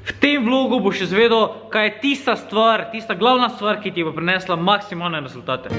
V tem vlogu boš izvedel, kaj je tista stvar, tista glavna stvar, ki ti bo prinesla maksimalne rezultate.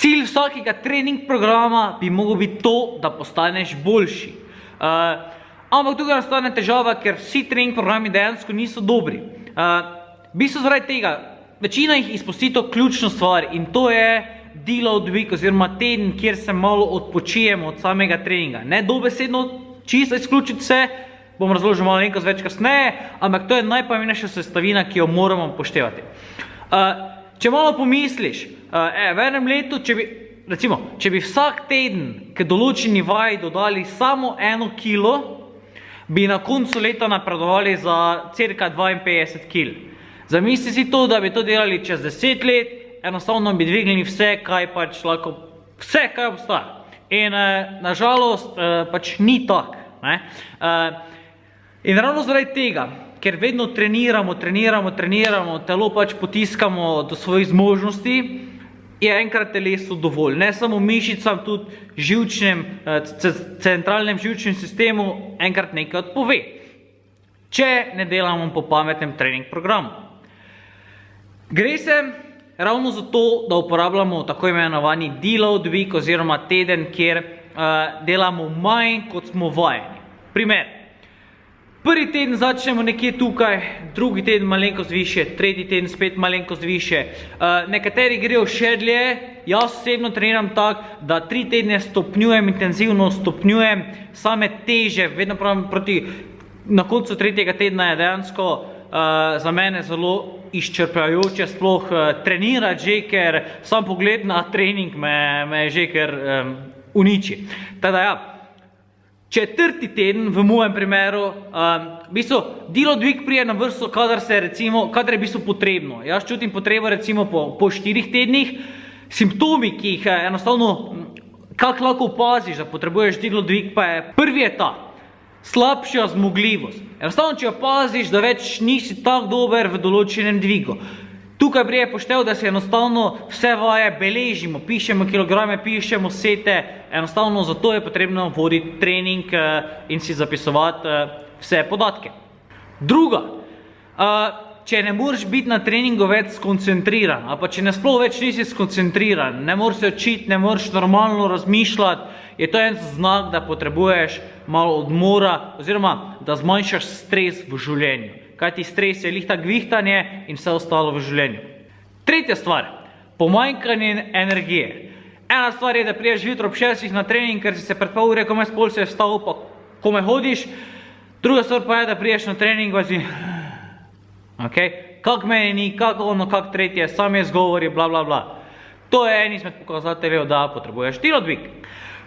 Cilj vsakega trening programa bi mogel biti to, da postaneš boljši. Ampak tukaj nastane težava, ker vsi trening programi dejansko niso dobri. V bistvu zaradi tega, večina jih izpusti to ključno stvar in to je deload week oziroma teden, kjer se malo odpočijemo od samega treninga. Ne dobesedno čisto izključiti vse, bom razložil malo nekaj več kasneje, ampak to je najpomembnejša sestavina, ki jo moramo upoštevati. Če malo pomisliš, v enem letu, če bi vsak teden k določeni vaji dodali samo 1 kilo, bi na koncu leta napredovali za cirka 52 kil. Zamisli si to, da bi to delali čez 10 let, enostavno bi dvignili vse, kaj pač lahko, vse, kaj obstaja. In nažalost pač ni tak. In ravno zaradi tega, ker vedno treniramo, telo pač potiskamo do svojih zmožnosti, je enkrat telesu dovolj. Ne samo mišicam, tudi centralnem živčnem sistemu enkrat nekaj odpove. Če ne delamo po pametnem trening programu. Gre se ravno za to, da uporabljamo tako imenovani deload week oziroma teden, kjer delamo manj, kot smo vajeni. Primer. Prvi teden začnemo nekje tukaj, drugi teden malenkost više, tretji teden spet malenkost više. Nekateri grejo še dlje, jaz osebno treniram tako, da 3 tedne stopnjujem, intenzivno stopnjujem same teže, vedno pravim proti, na koncu 3. tedna je dejansko za mene zelo izčrpavajoče sploh trenirati že, ker sam pogled na trening me že kar uniči. Teda ja. 4. teden, v mojem primeru, v bistvu, deload week prije na vrsto, kadar je v bistvu potrebno. Jaz čutim potrebo recimo po 4 tednih. Simptomi, ki jih enostavno, kako lahko opaziš, da potrebuješ deload week, pa je prvi je ta, slabša zmogljivost. Enostavno, če opaziš, da več nisi tako dober v določenem dvigu. Tukaj prije poštev, da se enostavno vse vaje beležimo, pišemo kilograme, pišemo sete, enostavno zato je potrebno voditi trening in si zapisovati vse podatke. Druga, če ne moreš biti na treningu več skoncentriran, ali pa če nasploh več nisi skoncentriran, ne moreš se učiti, ne moreš normalno razmišljati, je to en znak, da potrebuješ malo odmora oziroma da zmanjšaš stres v življenju. Kajti stres je lih tak vihtanje in vse ostalo v življenju. Tretja stvar, pomanjkanje energije. Ena stvar je, da priješ jutro ob 6 na trening, ker si se pred pol ure komaj spol se vstal, pa komaj hodiš. Druga stvar pa je, da priješ na trening, pa si kak meni ni, kak ono, kak tretje, sam je zgovori, bla bla bla. To je en izmed pokazateljev, da potrebuješ deload week.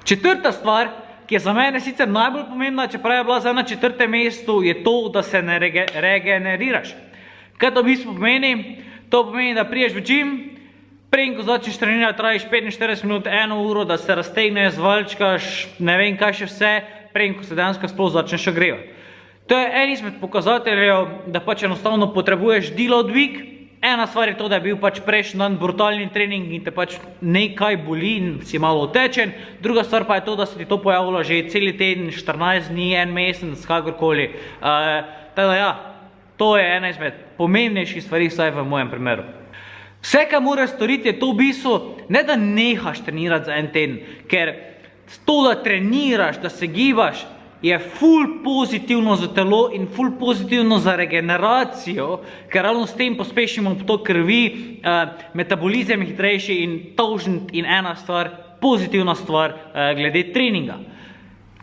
Četrta stvar, ki je za mene sicer najbolj pomembna, čeprav je bila zdaj na 4. mestu, je to, da se ne regeneriraš. Kaj to v bistvu pomeni? To pomeni, da priješ v gym, prej ko začneš trenirati, trajiš 45 minut, 1 uro, da se raztegneš, zvalčkaš, ne vem kaj še vse, prej ko se dejansko sploh začneš ogrevati. To je en izmed pokazateljev, da pač enostavno potrebuješ deload week. Ena stvar je to, da je bil pač prejšnji dan brutalni trening in te pač nekaj boli in si malo otečen. Druga stvar pa je to, da se ti to pojavilo že celi teden, 14 dni, 1 mesec, kakorkoli. Teda ja, to je ena izmed pomembnejših stvari, vsaj v mojem primeru. Vse, kar moraš storiti, je to v bistvu, ne da nehaš trenirati za en teden, ker to, da treniraš, da se gibaš, je ful pozitivno za telo in ful pozitivno za regeneracijo, ker ravno s tem pospešimo to krvi, metabolizem je hitrejši in tožen in ena stvar, pozitivna stvar glede treninga.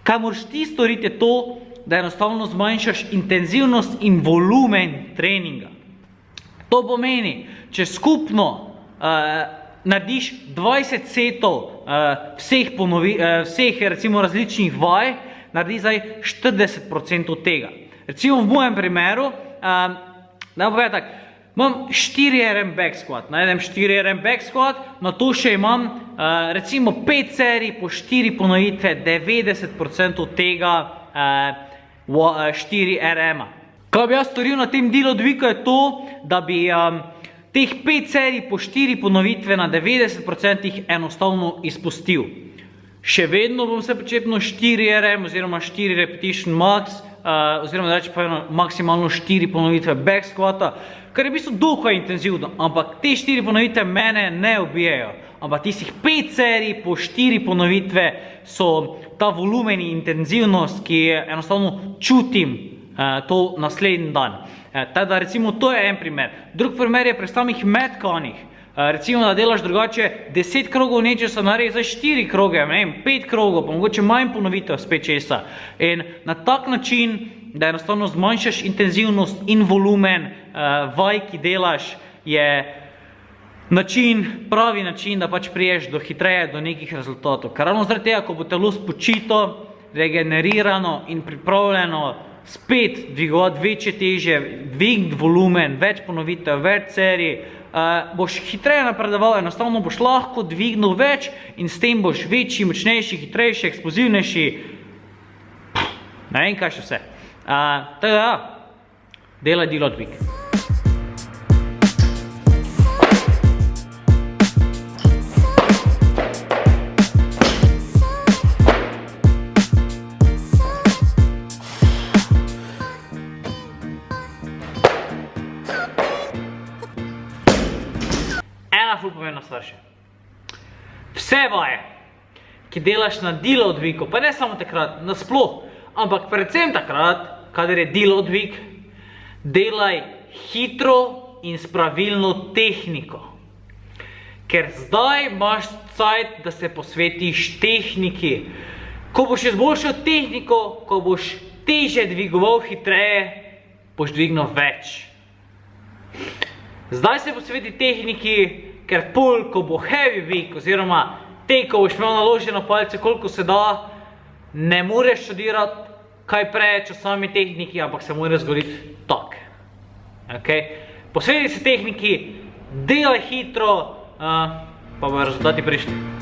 Kaj moraš ti storiti je to, da enostavno zmanjšaš intenzivnost in volumen treninga. To pomeni, če skupno narediš 20 setov vseh recimo različnih vaj, naredi zdaj 40% tega. Recimo v mojem primeru, da povem tako, imam 4 RM back squat, najdem 4 RM back squat, na to še imam recimo 5 serij po 4 ponovitve, 90% tega 4 RM-a. Kaj bi jaz storil na tem delu dviga je to, da bi teh 5 serij po 4 ponovitve na 90% enostavno izpustil. Še vedno bom se počepnil 4 RM oziroma 4 repetition max, oziroma da reče maksimalno 4 ponovitve back squata, kar je v bistvu dokaj intenzivno, ampak te 4 ponovitve mene ne ubijajo. Ampak tistih 5 serij po 4 ponovitve so ta volumen in intenzivnost, ki enostavno čutim to naslednji dan. Teda recimo to je en primer. Drug primer je pri samih metkanih. Recimo, da delaš drugače 10 krogov nečesa, naredi za 4 kroge, 5 krogov, pa mogoče manj ponovitev spet česa. In na tak način, da enostavno zmanjšaš intenzivnost in volumen vaj, ki delaš, je pravi način, da pač priješ hitreje do nekih rezultatov. Ker ravno zaradi tega, ko bo telo spočito, regenerirano in pripravljeno spet dvigovati večje teže, dvigniti volumen, več ponovitev, več serij, boš hitreje napredoval, enostavno boš lahko dvignil več in s tem boš večji, močnejši, hitrejši, eksplozivnejši, ne vem kaj še vse. Tako da, delaj delo dvig. Ful pomembna stvar še. Vse vaje, ki delaš na deload dvigu, pa ne samo takrat, nasploh, ampak predvsem takrat, kadar je deload dvig, delaj hitro in s pravilno tehniko. Ker zdaj imaš cajt, da se posvetiš tehniki. Ko boš izboljšal tehniko, ko boš teže dvigoval hitreje, boš dvignil več. Zdaj se posveti tehniki, ker pol, ko bo heavy week, oziroma te, ko boš imel naloženo palce, koliko se da, ne moreš študirati kaj preveč o sami tehniki, ampak se mora zgoditi tak. Posveti se tehniki, delaj hitro, pa bojo rezultati prišli.